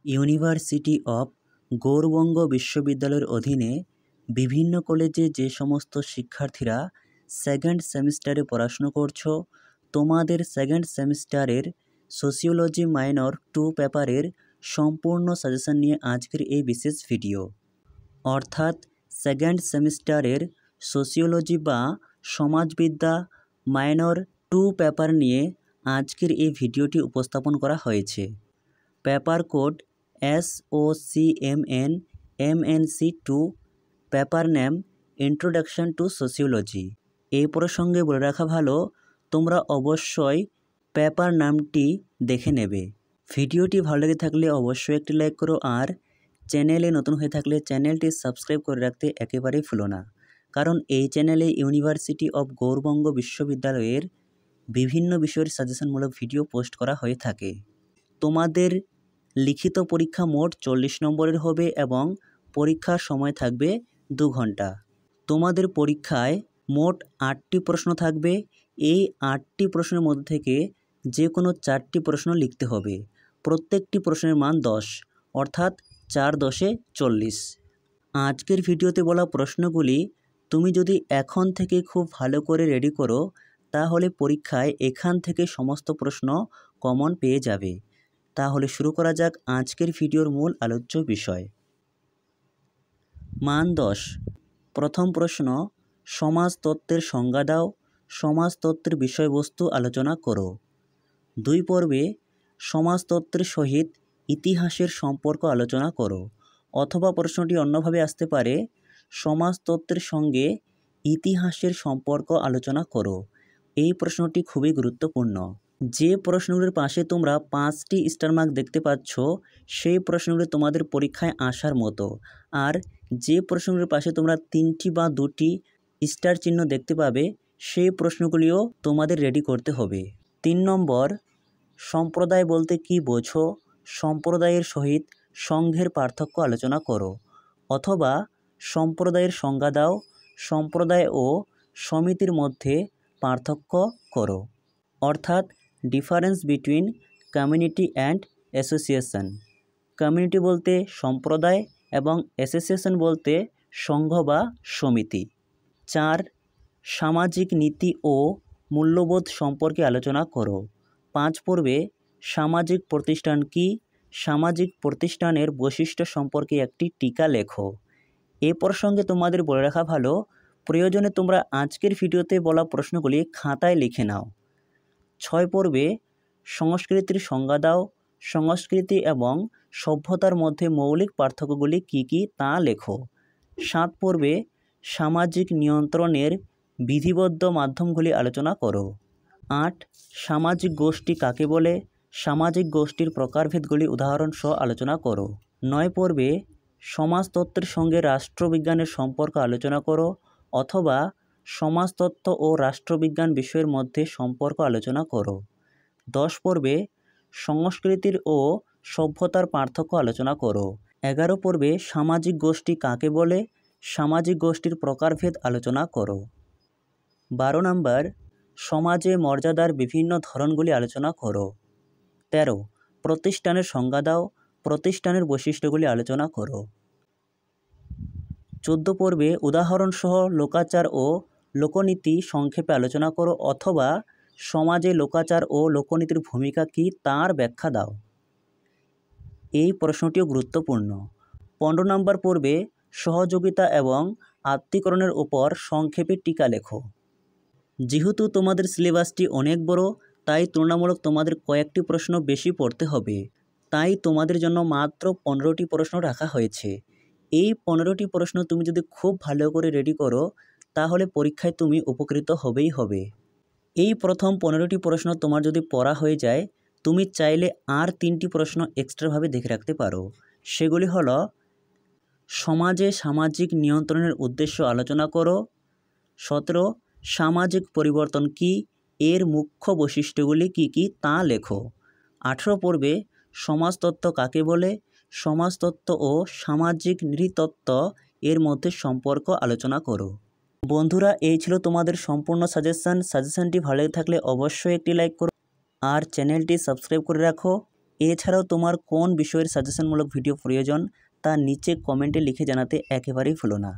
University of Gourbanga বিশ্ববিদ্যালয়ের অধীনে বিভিন্ন কলেজে যে সমস্ত শিক্ষার্থীরা সেকেন্ড সেমিস্টারে পড়াশুনো করছো, তোমাদের সেকেন্ড সেমিস্টারের সোশিওলজি মাইনর 2 পেপারের সম্পূর্ণ সাজেশন নিয়ে আজকের এই বিশেষ ভিডিও। অর্থাৎ সেকেন্ড সেমিস্টারের সোশিওলজি বা সমাজবিদ্যা মাইনর 2 পেপার নিয়ে আজকের এই ভিডিওটি উপস্থাপন করা হয়েছে। Paper code SOCMN MNC2, paper name introduction to sociology. এই প্রসঙ্গে বলে রাখা ভালো, তোমরা অবশ্যই পেপার নামটি দেখে নেবে। ভিডিওটি ভালো লেগে থাকলে অবশ্যই একটি লাইক করো, আর চ্যানেলে নতুন হয়ে থাকলে চ্যানেলটি সাবস্ক্রাইব করে রাখতে একেবারেই ভুলো না, কারণ এই চ্যানেলে ইউনিভার্সিটি অফ গৌড়বঙ্গ বিশ্ববিদ্যালয়ের বিভিন্ন বিষয়ের সাজেশনমূলক ভিডিও পোস্ট করা হয়ে থাকে। তোমাদের লিখিত পরীক্ষা মোট 40 নম্বরের হবে এবং পরীক্ষার সময় থাকবে 2 ঘন্টা। তোমাদের পরীক্ষায় মোট 8টি প্রশ্ন থাকবে। এই 8টি প্রশ্নের মধ্যে থেকে যে কোনো 4টি প্রশ্ন লিখতে হবে। প্রত্যেকটি প্রশ্নের মান 10, অর্থাৎ 4 10 40। আজকের ভিডিওতে বলা প্রশ্নগুলি তুমি যদি এখন থেকে খুব ভালো করে রেডি করো, তাহলে পরীক্ষায় এখান থেকে সমস্ত প্রশ্ন কমন পেয়ে যাবে। তাহলে শুরু করা যাক আজকের ভিডিওর মূল আলোচ্য বিষয়। মান 10। প্রথম প্রশ্ন, সমাজতত্ত্বের সংজ্ঞা দাও, সমাজতত্ত্বের বিষয়বস্তু আলোচনা করো। 2 পর্বে সমাজতত্ত্বের সহিত ইতিহাসের সম্পর্ক আলোচনা করো। অথবা প্রশ্নটি অন্যভাবে আসতে পারে, সমাজতত্ত্বের সঙ্গে ইতিহাসের সম্পর্ক আলোচনা করো। এই প্রশ্নটি খুবই গুরুত্বপূর্ণ। যে প্রশ্নগুলির পাশে তোমরা 5টি স্টার মার্ক দেখতে পাচ্ছ, সেই প্রশ্নগুলি তোমাদের পরীক্ষায় আসার মতো। আর যে প্রশ্নগুলির পাশে তোমরা 3টি বা 2টি স্টার চিহ্ন দেখতে পাবে, সেই প্রশ্নগুলিও তোমাদের রেডি করতে হবে। 3 নম্বর, সম্প্রদায় বলতে কি বোঝো, সম্প্রদায়ের সহিত সংঘের পার্থক্য আলোচনা করো। অথবা সম্প্রদায়ের সংজ্ঞা দাও, সম্প্রদায় ও সমিতির মধ্যে পার্থক্য করো। অর্থাৎ difference between community and association. Community বলতে সম্প্রদায় এবং অ্যাসোসিয়েশন বলতে সংঘ বা সমিতি। 4, সামাজিক নীতি ও মূল্যবোধ সম্পর্কে আলোচনা করো। 5 পর্বে সামাজিক প্রতিষ্ঠান কি, সামাজিক প্রতিষ্ঠানের বৈশিষ্ট্য সম্পর্কে একটি টীকা লেখো। এ প্রসঙ্গে তোমাদের বলে রাখা ভালো, প্রয়োজনে তোমরা আজকের ভিডিওতে বলা প্রশ্নগুলি খাতায় লিখে নাও। 6 পর্বে সংস্কৃতির সংজ্ঞা দাও, সংস্কৃতি এবং সভ্যতার মধ্যে মৌলিক পার্থক্যগুলি কী কী তা লেখো। 7 পর্বে সামাজিক নিয়ন্ত্রণের বিধিবদ্ধ মাধ্যমগুলি আলোচনা করো। 8, সামাজিক গোষ্ঠী কাকে বলে, সামাজিক গোষ্ঠীর প্রকারভেদগুলি উদাহরণসহ আলোচনা করো। 9 পর্বে সমাজতত্ত্বের সঙ্গে রাষ্ট্রবিজ্ঞানের সম্পর্ক আলোচনা করো, অথবা সমাজতত্ত্ব ও রাষ্ট্রবিজ্ঞান বিষয়ের মধ্যে সম্পর্ক আলোচনা করো। 10 পর্বে সংস্কৃতির ও সভ্যতার পার্থক্য আলোচনা করো। 11 পর্বে সামাজিক গোষ্ঠী কাকে বলে, সামাজিক গোষ্ঠীর প্রকারভেদ আলোচনা করো। 12 নম্বর, সমাজে মর্যাদার বিভিন্ন ধরনগুলি আলোচনা করো। 13, প্রতিষ্ঠানের সংজ্ঞা দাও, প্রতিষ্ঠানের বৈশিষ্ট্যগুলি আলোচনা করো। 14 পর্বে উদাহরণসহ লোকাচার ও লোকনীতি সংক্ষেপে আলোচনা করো, অথবা সমাজে লোকাচার ও লোকনীতির ভূমিকা কী তার ব্যাখ্যা দাও। এই প্রশ্নটিও গুরুত্বপূর্ণ। 15 নম্বর পর্বে সহযোগিতা এবং আত্মীকরণের উপর সংক্ষেপে টীকা লেখো। যেহেতু তোমাদের সিলেবাসটি অনেক বড়, তাই তুলনামূলক তোমাদের কয়েকটি প্রশ্ন বেশি পড়তে হবে। তাই তোমাদের জন্য মাত্র 15টি প্রশ্ন রাখা হয়েছে। এই 15টি প্রশ্ন তুমি যদি খুব ভালো করে রেডি করো, তাহলে পরীক্ষায় তুমি উপকৃত হবেই হবে। এই প্রথম 15টি প্রশ্ন তোমার যদি পড়া হয়ে যায়, তুমি চাইলে আর 3টি প্রশ্ন এক্সট্রাভাবে দেখে রাখতে পারো। সেগুলি হলো, সমাজে সামাজিক নিয়ন্ত্রণের উদ্দেশ্য আলোচনা করো। 17, সামাজিক পরিবর্তন কি, এর মুখ্য বৈশিষ্ট্যগুলি কী কী তা লেখো। 18 পর্বে সমাজতত্ত্ব কাকে বলে, সমাজতত্ত্ব ও সামাজিক নৃতত্ত্ব এর মধ্যে সম্পর্ক আলোচনা করো। বন্ধুরা, এই ছিল তোমাদের সম্পূর্ণ সাজেশনটি ভালো থাকলে অবশ্যই একটি লাইক করো, আর চ্যানেলটি সাবস্ক্রাইব করে রাখো। এছাড়াও তোমার কোন বিষয়ের সাজেশনমূলক ভিডিও প্রয়োজন তা নিচে কমেন্টে লিখে জানাতে একেবারেই ভুলো না।